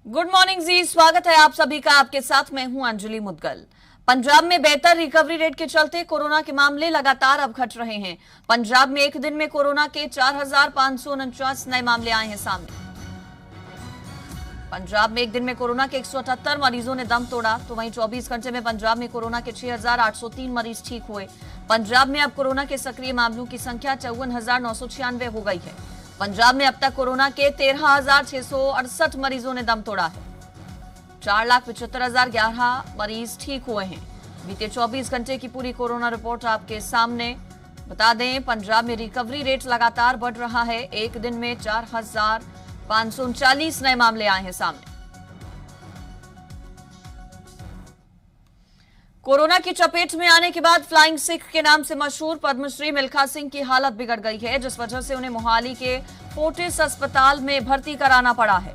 Good morning जी, स्वागत है आप सभी का। आपके साथ मैं हूं अंजलि मुदगल। पंजाब में बेहतर रिकवरी रेट के चलते कोरोना के मामले लगातार अब घट रहे हैं। पंजाब में एक दिन में कोरोना के 4,549 नए मामले आए हैं सामने। पंजाब में एक दिन में कोरोना के 178 मरीजों ने दम तोड़ा, तो वहीं 24 घंटे में पंजाब में कोरोना के 6,803 मरीज ठीक हुए। पंजाब में अब कोरोना के सक्रिय मामलों की संख्या 54,996 हो गई है। पंजाब में अब तक कोरोना के 13,668 मरीजों ने दम तोड़ा है। 4,75,011 मरीज ठीक हुए हैं। बीते 24 घंटे की पूरी कोरोना रिपोर्ट आपके सामने। बता दें, पंजाब में रिकवरी रेट लगातार बढ़ रहा है। एक दिन में 4,539 नए मामले आए हैं सामने। कोरोना की चपेट में आने के बाद फ्लाइंग सिख के नाम से मशहूर पद्मश्री मिल्खा सिंह की हालत बिगड़ गई है, जिस वजह से उन्हें मोहाली के फोर्टिस अस्पताल में भर्ती कराना पड़ा है।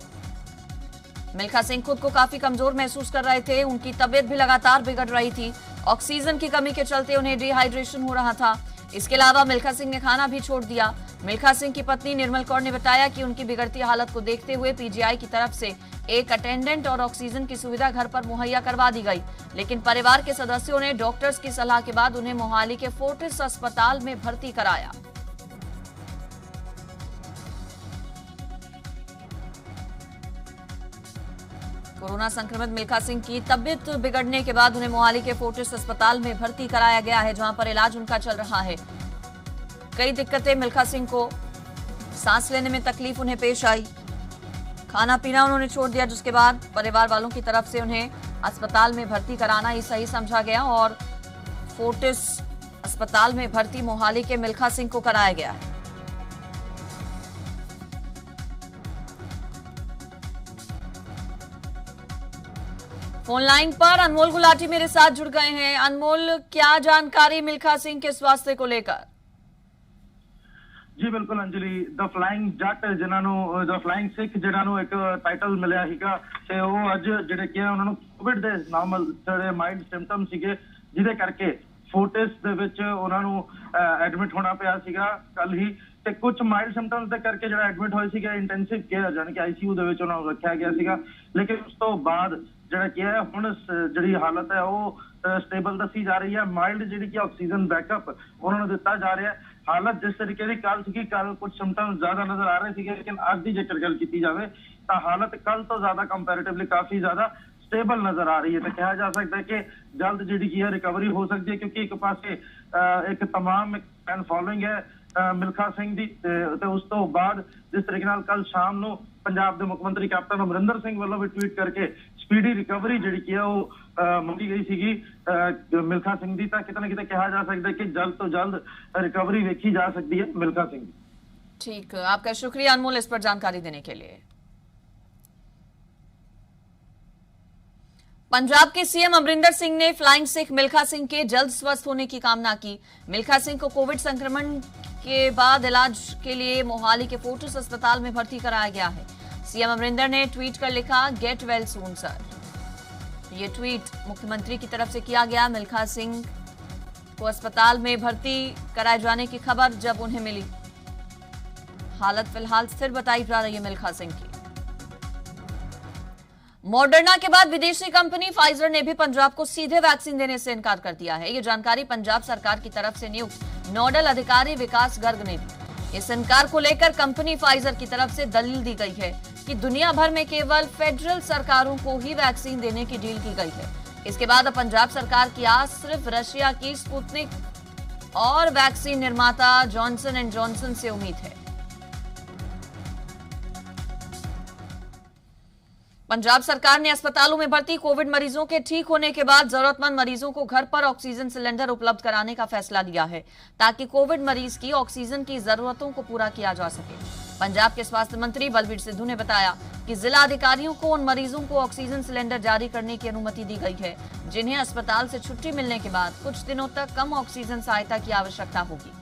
मिल्खा सिंह खुद को काफी कमजोर महसूस कर रहे थे। उनकी तबीयत भी लगातार बिगड़ रही थी। ऑक्सीजन की कमी के चलते उन्हें डिहाइड्रेशन हो रहा था। इसके अलावा मिल्खा सिंह ने खाना भी छोड़ दिया। मिल्खा सिंह की पत्नी निर्मल कौर ने बताया कि उनकी बिगड़ती हालत को देखते हुए पीजीआई की तरफ से एक अटेंडेंट और ऑक्सीजन की सुविधा घर पर मुहैया करवा दी गई, लेकिन परिवार के सदस्यों ने डॉक्टर्स की सलाह के बाद उन्हें मोहाली के फोर्टिस अस्पताल में भर्ती कराया। कोरोना संक्रमित मिल्खा सिंह की तबीयत बिगड़ने के बाद उन्हें मोहाली के फोर्टिस अस्पताल में भर्ती कराया गया है, जहां पर इलाज उनका चल रहा है। कई दिक्कतें मिल्खा सिंह को, सांस लेने में तकलीफ उन्हें पेश आई। खाना पीना उन्होंने छोड़ दिया, जिसके बाद परिवार वालों की तरफ से उन्हें अस्पताल में भर्ती कराना ही सही समझा गया और फोर्टिस अस्पताल में भर्ती मोहाली के मिल्खा सिंह को कराया गया है। फोन लाइन पर अनमोल गुलाटी मेरे साथ जुड़ गए हैं। अनमोल, क्या जानकारी मिल्खा सिंह के स्वास्थ्य को लेकर? जी बिल्कुल अंजलि, द फ्लाइंग जट जिन्होंने द फ्लाइंग सिख जिन्होंने एक टाइटल मिलिया है, वो अज जिहड़े कि उन्होंने कोविड के नॉर्मल जिहड़े माइल्ड सिम्पटम सीगे, जिहदे करके फोर्टिस दे विच उन्होंने एडमिट होना पिया सीगा कल ही। ते कुछ माइल्ड सिम्पटम्स दे करके जिहड़ा एडमिट होए सीगे इंटेंसिव केयर यानी कि आईसीयू दे विच उन्होंने रखा गया सीगा, लेकिन उस तो बाद जिहड़ा कि है हुण जिहड़ी हालत है वो स्टेबल दसी जा रही है। माइल्ड जिहड़ी कि ऑक्सीजन बैकअप उन्होंने दिता जा रहा है। हालत जिस तरीके की कल सी, कल कुछ सिम्पटम्स ज्यादा नजर आ रहे थे, लेकिन अज की जेकर गल की जाए तो हालत कल तो ज्यादा कंपैरेटिवली काफी ज्यादा स्टेबल नजर आ रही है। तो कहा जा सकता है कि जल्द जी की है रिकवरी हो सकती है, क्योंकि एक पासे एक तमाम फैन फॉलोइंग है मिल्खा सिंह की। उस तो बाद जिस तरीके नाल कल शाम को पंजाब के मुख्यमंत्री कैप्टन अमरिंदर सिंह वालों भी ट्वीट करके स्पीडी रिकवरी जी है वो मंगी गई सी मिल्खा सिंह की, कितना ना कितना कहा जा सकता है कि जल्द तो जल्द रिकवरी देखी जा सकती है मिल्खा सिंह। ठीक, आपका शुक्रिया अनमोल इस पर जानकारी देने के लिए। पंजाब के सीएम अमरिंदर सिंह ने फ्लाइंग सिख मिल्खा सिंह के जल्द स्वस्थ होने की कामना की। मिल्खा सिंह को कोविड संक्रमण के बाद इलाज के लिए मोहाली के फोर्टिस अस्पताल में भर्ती कराया गया है। सीएम अमरिंदर ने ट्वीट कर लिखा, गेट वेल सून सर। ये ट्वीट मुख्यमंत्री की तरफ से किया गया। मिल्खा सिंह को अस्पताल में भर्ती कराए जाने की खबर जब उन्हें मिली। हालत फिलहाल स्थिर बताई जा रही है मिल्खा सिंह की। मॉडर्ना के बाद विदेशी कंपनी फाइजर ने भी पंजाब को सीधे वैक्सीन देने से इनकार कर दिया है। ये जानकारी पंजाब सरकार की तरफ से नियुक्त नोडल अधिकारी विकास गर्ग ने दी। इस इनकार को लेकर कंपनी फाइजर की तरफ से दलील दी गई है कि दुनिया भर में केवल फेडरल सरकारों को ही वैक्सीन देने की डील की गई है। इसके बाद अब पंजाब सरकार की आस सिर्फ रशिया की स्पुतनिक और वैक्सीन निर्माता जॉनसन एंड जॉनसन से उम्मीद है। पंजाब सरकार ने अस्पतालों में भर्ती कोविड मरीजों के ठीक होने के बाद जरूरतमंद मरीजों को घर पर ऑक्सीजन सिलेंडर उपलब्ध कराने का फैसला लिया है, ताकि कोविड मरीज की ऑक्सीजन की जरूरतों को पूरा किया जा सके। पंजाब के स्वास्थ्य मंत्री बलबीर सिद्धू ने बताया कि जिला अधिकारियों को उन मरीजों को ऑक्सीजन सिलेंडर जारी करने की अनुमति दी गई है जिन्हें अस्पताल से छुट्टी मिलने के बाद कुछ दिनों तक कम ऑक्सीजन सहायता की आवश्यकता होगी।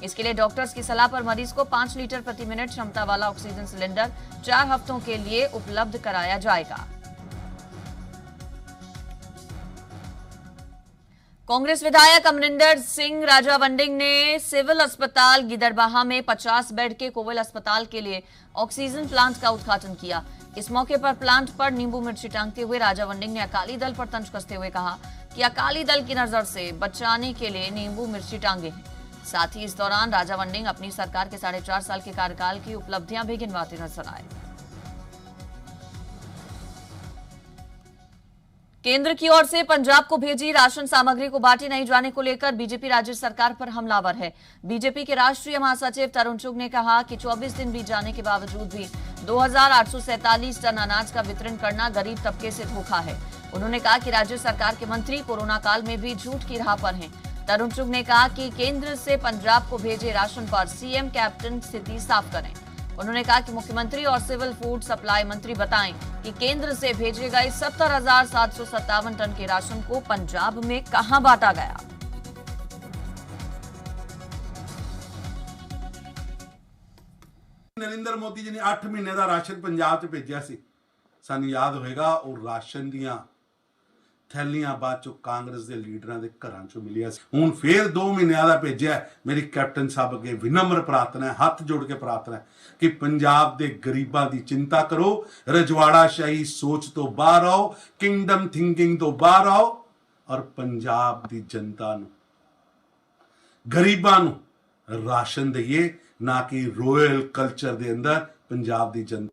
इसके लिए डॉक्टर्स की सलाह पर मरीज को 5 लीटर प्रति मिनट क्षमता वाला ऑक्सीजन सिलेंडर 4 हफ्तों के लिए उपलब्ध कराया जाएगा। कांग्रेस विधायक अमरिंदर सिंह राजावंडिंग ने सिविल अस्पताल गिदड़बाहा में 50 बेड के कोविड अस्पताल के लिए ऑक्सीजन प्लांट का उद्घाटन किया। इस मौके पर प्लांट पर नींबू मिर्ची टांगते हुए राजा वंडिंग ने अकाली दल पर तंज कसते हुए कहा कि अकाली दल की नजर से बचाने के लिए नींबू मिर्ची टांगे हैं। साथ ही इस दौरान राजा वंडिंग अपनी सरकार के 4.5 साल के कार्यकाल की उपलब्धियां भी गिनवाते नजर आए। केंद्र की ओर से पंजाब को भेजी राशन सामग्री को बांटे नहीं जाने को लेकर बीजेपी राज्य सरकार पर हमलावर है। बीजेपी के राष्ट्रीय महासचिव तरुण चुग ने कहा कि 24 दिन बीत जाने के बावजूद भी 2847 टन अनाज का वितरण करना गरीब तबके से धोखा है। उन्होंने कहा कि राज्य सरकार के मंत्री कोरोना काल में भी झूठ की राह पर हैं। तरुण चुग ने कहा कि केंद्र से पंजाब को भेजे राशन पर सीएम कैप्टन स्थिति साफ करें। उन्होंने कहा कि मुख्यमंत्री और सिविल फूड सप्लाई मंत्री बताएं कि केंद्र से भेजे गए 70,757 टन के राशन को पंजाब में कहां बांटा गया। नरेंद्र मोदी जी ने 8 महीने का राशन पंजाब च भेजा सी, सानू याद होएगा। और राशन दियां थैलियां बाद चो कांग्रेस के लीडरां दे घरां चों मिलिया सी। हुण फिर 2 महीने का भेजा। मेरी कैप्टन साहब अगे विनम्र प्रार्थना है, हाथ जोड़ के प्रार्थना है कि पंजाब के गरीबां की चिंता करो, रजवाड़ा शाही सोच तो बाहर आओ, किंगडम थिंकिंग तो बाहर आओ और पंजाब की जनता नूं, गरीबां नूं राशन दईए, ना कि रॉयल कल्चर के अंदर पंजाब की जनता।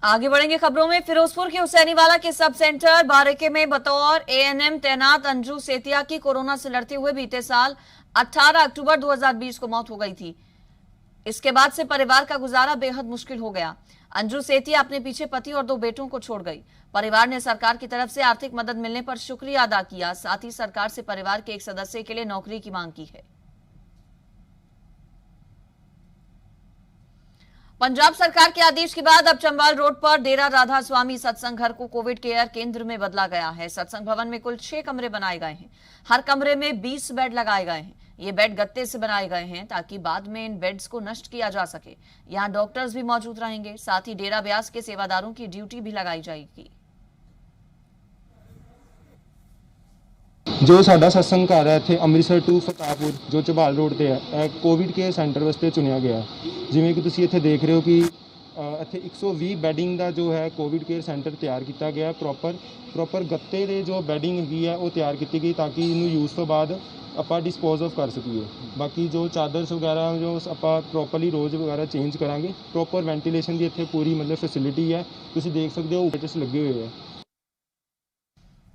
आगे बढ़ेंगे खबरों में। फिरोजपुर के हुसैनीवाला के सब सेंटर बारेके में बतौर एएनएम तैनात अंजू सेतिया की कोरोना से लड़ते हुए बीते साल 18 अक्टूबर 2020 को मौत हो गई थी। इसके बाद से परिवार का गुजारा बेहद मुश्किल हो गया। अंजू सेतिया अपने पीछे पति और 2 बेटों को छोड़ गई। परिवार ने सरकार की तरफ से आर्थिक मदद मिलने पर शुक्रिया अदा किया। साथ ही सरकार से परिवार के एक सदस्य के लिए नौकरी की मांग की है। पंजाब सरकार के आदेश के बाद अब चंबाल रोड पर डेरा राधा स्वामी सत्संग घर को कोविड केयर केंद्र में बदला गया है। सत्संग भवन में कुल 6 कमरे बनाए गए हैं। हर कमरे में 20 बेड लगाए गए हैं। ये बेड गत्ते से बनाए गए हैं ताकि बाद में इन बेड्स को नष्ट किया जा सके। यहाँ डॉक्टर्स भी मौजूद रहेंगे। साथ ही डेरा ब्यास के सेवादारों की ड्यूटी भी लगाई जाएगी। जो साडा सत्संग घर है इत्थे अमृतसर टू फतापुर जो चबाल रोड ते है, कोविड केयर सेंटर वास्ते चुनिया गया। जिवें कि तुसीं इत्थे देख रहे हो कि इत्थे 120 बैडिंग का जो है कोविड केयर सेंटर तैयार किया गया। प्रॉपर गत्ते दे जो बैडिंग हैगी है वो तैयार की गई ताकि इनू यूज़ तो बाद ਆਪਾਂ डिस्पोज ऑफ कर सकीए। बाकी जो चादर्स वगैरह जो ਆਪਾਂ प्रॉपरली रोज़ वगैरह चेंज करांगे। प्रॉपर वेंटिलेशन की इत्थे पूरी मतलब फैसिलिटी है, तुसीं देख सकते हो ऊपर लगे हुए हैं।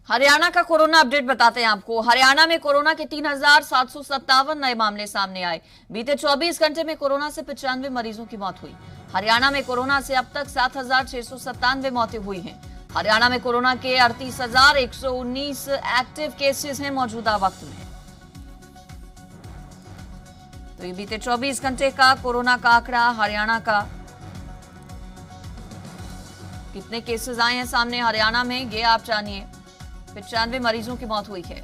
हरियाणा का कोरोना अपडेट बताते हैं आपको। हरियाणा में कोरोना के 3,757 नए मामले सामने आए। बीते 24 घंटे में कोरोना से 95 मरीजों की मौत हुई। हरियाणा में कोरोना से अब तक 7,697 मौतें हुई हैं। हरियाणा में कोरोना के 38,119 एक्टिव केसेस हैं मौजूदा वक्त में। तो ये बीते 24 घंटे का कोरोना का आंकड़ा हरियाणा का। कितने केसेस आए हैं सामने हरियाणा में, ये आप जानिए। 95 मरीजों की मौत हुई है।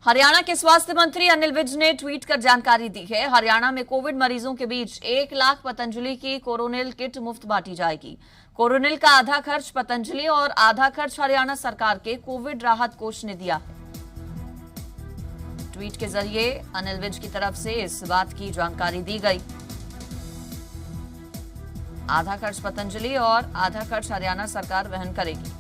हरियाणा के स्वास्थ्य मंत्री अनिल विज ने ट्वीट कर जानकारी दी है। हरियाणा में कोविड मरीजों के बीच 1 लाख पतंजलि की कोरोनिल किट मुफ्त बांटी जाएगी। कोरोनिल का आधा खर्च पतंजलि और आधा खर्च हरियाणा सरकार के कोविड राहत कोष ने दिया है। ट्वीट के जरिए अनिल विज की तरफ से इस बात की जानकारी दी गई। आधा खर्च पतंजलि और आधा खर्च हरियाणा सरकार वहन करेगी।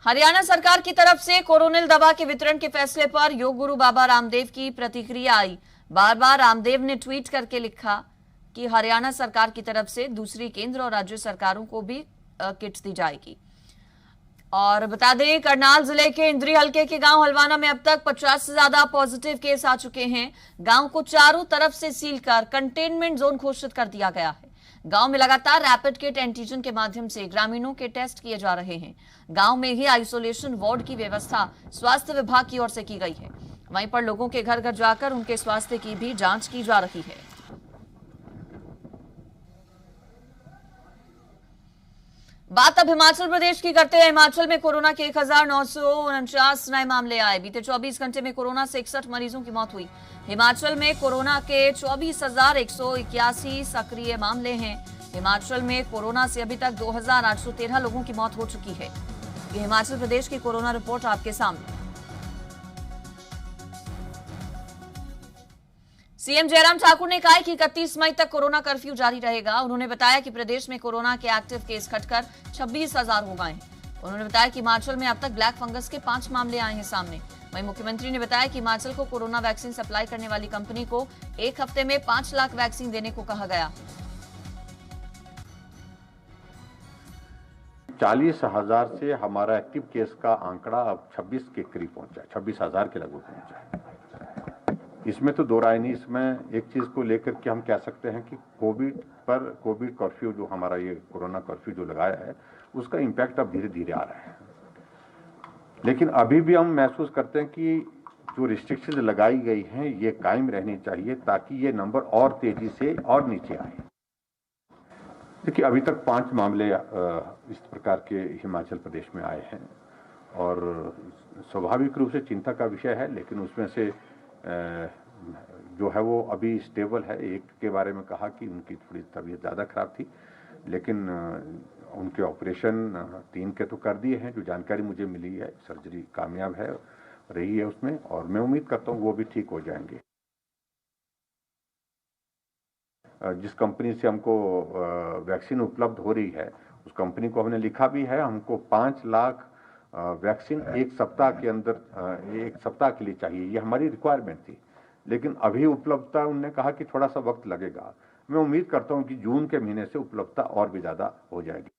हरियाणा सरकार की तरफ से कोरोनिल दवा के वितरण के फैसले पर योग गुरु बाबा रामदेव की प्रतिक्रिया आई। बार बार रामदेव ने ट्वीट करके लिखा कि हरियाणा सरकार की तरफ से दूसरी केंद्र और राज्य सरकारों को भी किट्स दी जाएगी। और बता दें, करनाल जिले के इंद्री हलके के गांव हलवाना में अब तक 50 से ज्यादा पॉजिटिव केस आ चुके हैं। गांव को चारों तरफ से सील कर कंटेनमेंट जोन घोषित कर दिया गया है। गांव में लगातार रैपिड किट एंटीजन के माध्यम से ग्रामीणों के टेस्ट किए जा रहे हैं। गांव में ही आइसोलेशन वार्ड की व्यवस्था स्वास्थ्य विभाग की ओर से की गई है। वहीं पर लोगों के घर घर जाकर उनके स्वास्थ्य की भी जांच की जा रही है। बात अब हिमाचल प्रदेश की करते हैं। हिमाचल में कोरोना के 1949 नए मामले आए। बीते 24 घंटे में कोरोना से 61 मरीजों की मौत हुई। हिमाचल में कोरोना के 24,181 सक्रिय मामले हैं। हिमाचल में कोरोना से अभी तक 2,813 लोगों की मौत हो चुकी है। ये हिमाचल प्रदेश की कोरोना रिपोर्ट आपके सामने। सीएम जयराम ठाकुर ने कहा कि 31 मई तक कोरोना कर्फ्यू जारी रहेगा। उन्होंने बताया कि प्रदेश में कोरोना के एक्टिव केस घटकर 26,000 हो गए हैं। उन्होंने बताया कि हिमाचल में अब तक ब्लैक फंगस के 5 मामले आए हैं सामने। वहीं मुख्यमंत्री ने बताया कि हिमाचल को कोरोना वैक्सीन सप्लाई करने वाली कंपनी को 1 हफ्ते में 5 लाख वैक्सीन देने को कहा गया। 40,000 से हमारा एक्टिव केस का आंकड़ा अब 26 के करीब पहुंचा है, 26,000 के लगभग पहुंचा है। इसमें तो दो राय नहीं। इसमें एक चीज को लेकर के हम कह सकते हैं कि कोविड कर्फ्यू जो हमारा ये कोरोना कर्फ्यू जो लगाया है उसका इम्पैक्ट अब धीरे धीरे आ रहा है। लेकिन अभी भी हम महसूस करते हैं कि जो रिस्ट्रिक्शंस लगाई गई हैं ये कायम रहनी चाहिए ताकि ये नंबर और तेजी से और नीचे आए। देखिए अभी तक 5 मामले इस प्रकार के हिमाचल प्रदेश में आए हैं और स्वाभाविक रूप से चिंता का विषय है, लेकिन उसमें से जो है वो अभी स्टेबल है। एक के बारे में कहा कि उनकी थोड़ी तबीयत ज़्यादा खराब थी, लेकिन उनके ऑपरेशन 3 के तो कर दिए हैं। जो जानकारी मुझे मिली है सर्जरी कामयाब है रही है उसमें, और मैं उम्मीद करता हूँ वो भी ठीक हो जाएंगे। जिस कंपनी से हमको वैक्सीन उपलब्ध हो रही है उस कंपनी को हमने लिखा भी है, हमको 5 लाख वैक्सीन 1 सप्ताह के अंदर 1 सप्ताह के लिए चाहिए। ये हमारी रिक्वायरमेंट थी, लेकिन अभी उपलब्धता उन्होंने कहा कि थोड़ा सा वक्त लगेगा। मैं उम्मीद करता हूं कि जून के महीने से उपलब्धता और भी ज्यादा हो जाएगी।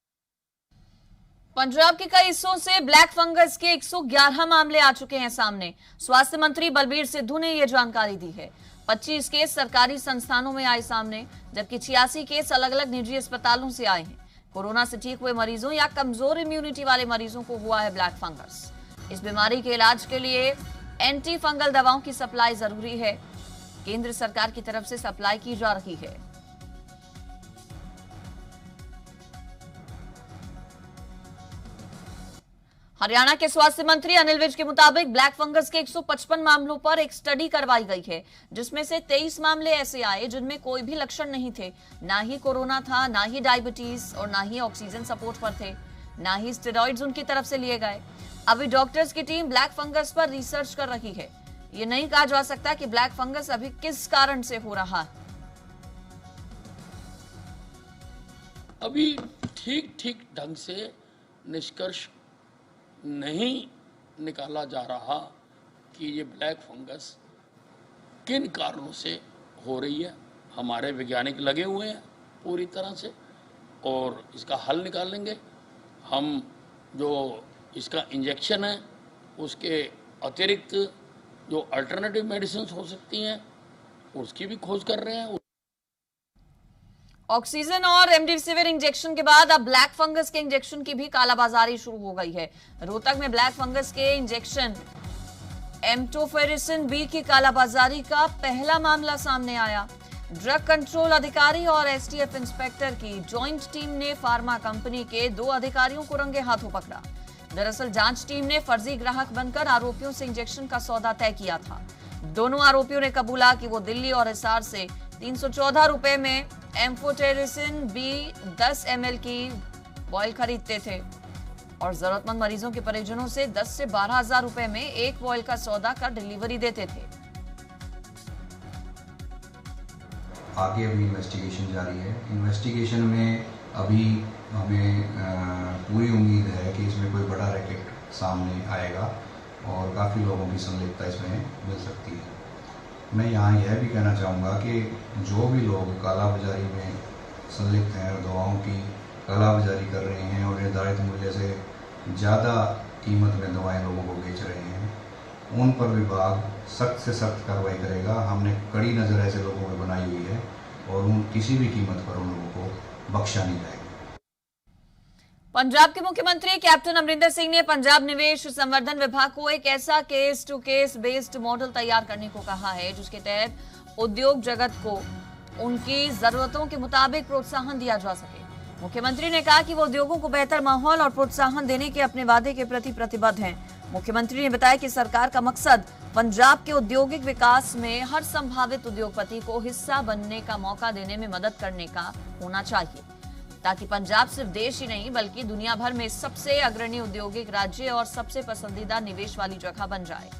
पंजाब के कई हिस्सों से ब्लैक फंगस के 111 मामले आ चुके हैं सामने। स्वास्थ्य मंत्री बलबीर सिद्धू ने यह जानकारी दी है। 25 केस सरकारी संस्थानों में आए सामने, जबकि 86 केस अलग अलग निजी अस्पतालों से आए हैं। कोरोना से ठीक हुए मरीजों या कमजोर इम्यूनिटी वाले मरीजों को हुआ है ब्लैक फंगस। इस बीमारी के इलाज के लिए एंटी फंगल दवाओं की सप्लाई जरूरी है। केंद्र सरकार की तरफ से सप्लाई की जा रही है। हरियाणा के स्वास्थ्य मंत्री अनिल विज के मुताबिक ब्लैक फंगस के 155 मामलों पर एक स्टडी करवाई गई है, जिसमें से 23 मामले ऐसे आए जिनमें कोई भी लक्षण नहीं थे। ना ही कोरोना था, ना ही डायबिटीज और ना ही ऑक्सीजन सपोर्ट पर थे, ना ही स्टेरॉइड्स उनकी तरफ से लिए गए। अभी डॉक्टर्स की टीम ब्लैक फंगस पर रिसर्च कर रही है। ये नहीं कहा जा सकता कि ब्लैक फंगस अभी किस कारण से हो रहा है। अभी ठीक ढंग से निष्कर्ष नहीं निकाला जा रहा कि ये ब्लैक फंगस किन कारणों से हो रही है। हमारे वैज्ञानिक लगे हुए हैं पूरी तरह से और इसका हल निकालेंगे। हम जो इसका इंजेक्शन है उसके अतिरिक्त जो अल्टरनेटिव मेडिसिन हो सकती हैं उसकी भी खोज कर रहे हैं। ऑक्सीजन और रेमडेसिविर इंजेक्शन के बाद अब ब्लैक फंगस के इंजेक्शन की भी कालाबाजारी शुरू हो गई है। रोहतक में ब्लैक फंगस के इंजेक्शन एम्टोफेरिसिन बी की कालाबाजारी का पहला मामला सामने आया। ड्रग कंट्रोल अधिकारी और एसटीएफ इंस्पेक्टर की जॉइंट टीम ने फार्मा कंपनी के 2 अधिकारियों को रंगे हाथों पकड़ा। दरअसल जांच टीम ने फर्जी ग्राहक बनकर आरोपियों से इंजेक्शन का सौदा तय किया था। दोनों आरोपियों ने कबूला कि वो दिल्ली और हिसार से 314 रुपए में एम्फोटेरिसिन बी 10 ml की बॉयल खरीदते थे और जरूरतमंद मरीजों के परिजनों से 10 से 12,000 रुपए में एक बॉयल का सौदा का डिलीवरी देते थे। आगे अभी इन्वेस्टिगेशन जारी है। इन्वेस्टिगेशन में अभी हमें पूरी उम्मीद है कि इसमें कोई बड़ा रैकेट सामने आएगा और काफ़ी लोगों की संलिप्तता इसमें मिल सकती है। मैं यहाँ यह भी कहना चाहूँगा कि जो भी लोग कालाबाजारी में संलिप्त हैं और दवाओं की कालाबाजारी कर रहे हैं और निर्धारित मूल्य से ज़्यादा कीमत में दवाएं लोगों को बेच रहे हैं, उन पर विभाग सख्त से सख्त कार्रवाई करेगा। हमने कड़ी नज़र ऐसे लोगों पर बनाई हुई है और उन किसी भी कीमत पर उन लोगों को बख्शा नहीं जाएगा। पंजाब के मुख्यमंत्री कैप्टन अमरिंदर सिंह ने पंजाब निवेश संवर्धन विभाग को एक ऐसा case to case based model तैयार करने को कहा है जिसके तहत उद्योग जगत को उनकी जरूरतों के मुताबिक प्रोत्साहन दिया जा सके। मुख्यमंत्री ने कहा कि वो उद्योगों को बेहतर माहौल और प्रोत्साहन देने के अपने वादे के प्रति प्रतिबद्ध हैं। मुख्यमंत्री ने बताया कि सरकार का मकसद पंजाब के औद्योगिक विकास में हर संभावित उद्योगपति को हिस्सा बनने का मौका देने में मदद करने का होना चाहिए, ताकि पंजाब सिर्फ देश ही नहीं बल्कि दुनिया भर में सबसे अग्रणी औद्योगिक राज्य और सबसे पसंदीदा निवेश वाली जगह बन जाए।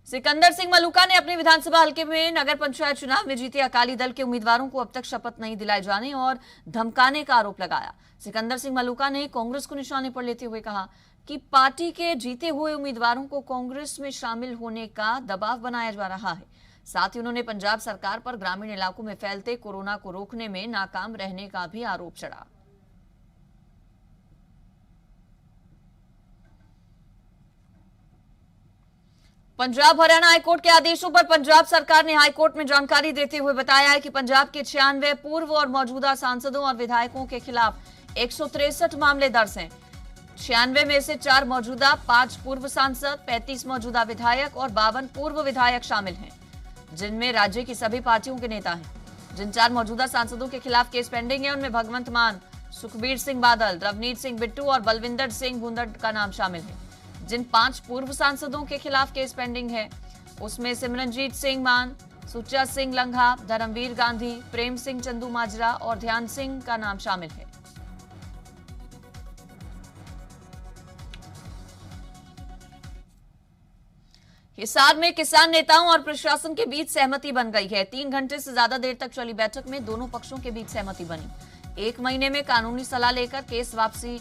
सिकंदर सिंह मलूका ने अपने विधानसभा हलके में नगर पंचायत चुनाव में जीते अकाली दल के उम्मीदवारों को अब तक शपथ नहीं दिलाए जाने और धमकाने का आरोप लगाया। सिकंदर सिंह मलूका ने कांग्रेस को निशाने पर लेते हुए कहा कि पार्टी के जीते हुए उम्मीदवारों को कांग्रेस में शामिल होने का दबाव बनाया जा रहा है। साथ ही उन्होंने पंजाब सरकार पर ग्रामीण इलाकों में फैलते कोरोना को रोकने में नाकाम रहने का भी आरोप चढ़ा। पंजाब हरियाणा हाईकोर्ट के आदेशों पर पंजाब सरकार ने हाईकोर्ट में जानकारी देते हुए बताया है कि पंजाब के 96 पूर्व और मौजूदा सांसदों और विधायकों के खिलाफ 163 मामले दर्ज हैं। 96 में से 4 मौजूदा, 5 पूर्व सांसद, 35 मौजूदा विधायक और 52 पूर्व विधायक शामिल हैं, जिनमें राज्य की सभी पार्टियों के नेता हैं। जिन 4 मौजूदा सांसदों के खिलाफ केस पेंडिंग है उनमें भगवंत मान, सुखबीर सिंह बादल, रवनीत सिंह बिट्टू और बलविंदर सिंह भुंदड़ का नाम शामिल है। जिन 5 पूर्व सांसदों के खिलाफ केस पेंडिंग है उसमें सिमरनजीत सिंह मान, सुच्चा सिंह लंघा, धर्मवीर गांधी, प्रेम सिंह चंदू माजरा और ध्यान सिंह का नाम शामिल है। हिसार में किसान नेताओं और प्रशासन के बीच सहमति बन गई है। 3 घंटे से ज्यादा देर तक चली बैठक में दोनों पक्षों के बीच सहमति बनी। 1 महीने में कानूनी सलाह लेकर केस वापसी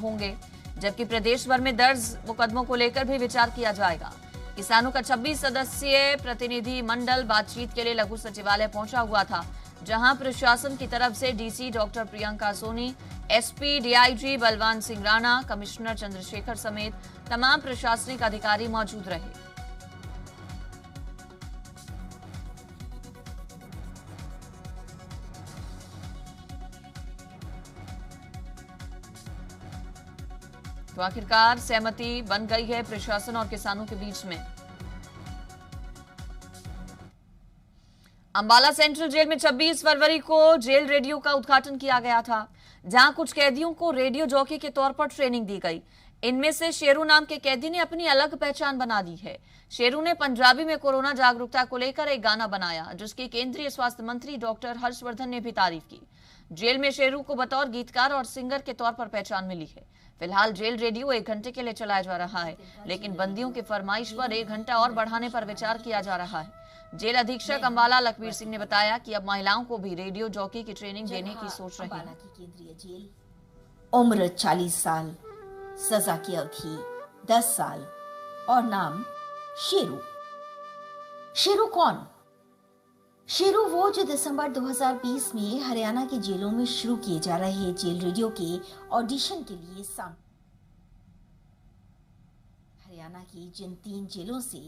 होंगे, जबकि प्रदेश भर में दर्ज मुकदमों को लेकर भी विचार किया जाएगा। किसानों का 26 सदस्यीय प्रतिनिधि मंडल बातचीत के लिए लघु सचिवालय पहुंचा हुआ था, जहां प्रशासन की तरफ से DC doctor Priyanka Soni, SP DIG Balwan Singh Rana, commissioner Chandrashekhar समेत तमाम प्रशासनिक अधिकारी मौजूद रहे। तो आखिरकार सहमति बन गई है प्रशासन और किसानों के बीच में। अंबाला सेंट्रल जेल में 26 फरवरी को जेल रेडियो का उद्घाटन किया गया था, जहां कुछ कैदियों को रेडियो जॉकी के तौर पर ट्रेनिंग दी गई। इनमें से शेरू नाम के कैदी ने अपनी अलग पहचान बना दी है। शेरू ने पंजाबी में कोरोना जागरूकता को लेकर एक गाना बनाया, जिसकी केंद्रीय स्वास्थ्य मंत्री डॉक्टर हर्षवर्धन ने भी तारीफ की। जेल में शेरू को बतौर गीतकार और सिंगर के तौर पर पहचान मिली है। फिलहाल जेल रेडियो 1 घंटे के लिए चलाया जा रहा है, लेकिन बंदियों की फरमाइश पर 1 घंटा और बढ़ाने पर विचार किया जा रहा है। जेल अधीक्षक अंबाला लखबीर सिंह ने बताया कि अब महिलाओं को भी रेडियो जॉकी की ट्रेनिंग देने की सोच रही है। केंद्रीय जेल, उम्र 40 साल, सजा की अवधि 10 साल और नाम शेरू। शेरू कौन? शेरू वो जो दिसंबर 2020 में हरियाणा के जेलों में शुरू किए जा रहे जेल रेडियो के ऑडिशन के लिए हरियाणा की जिन 3 जेलों से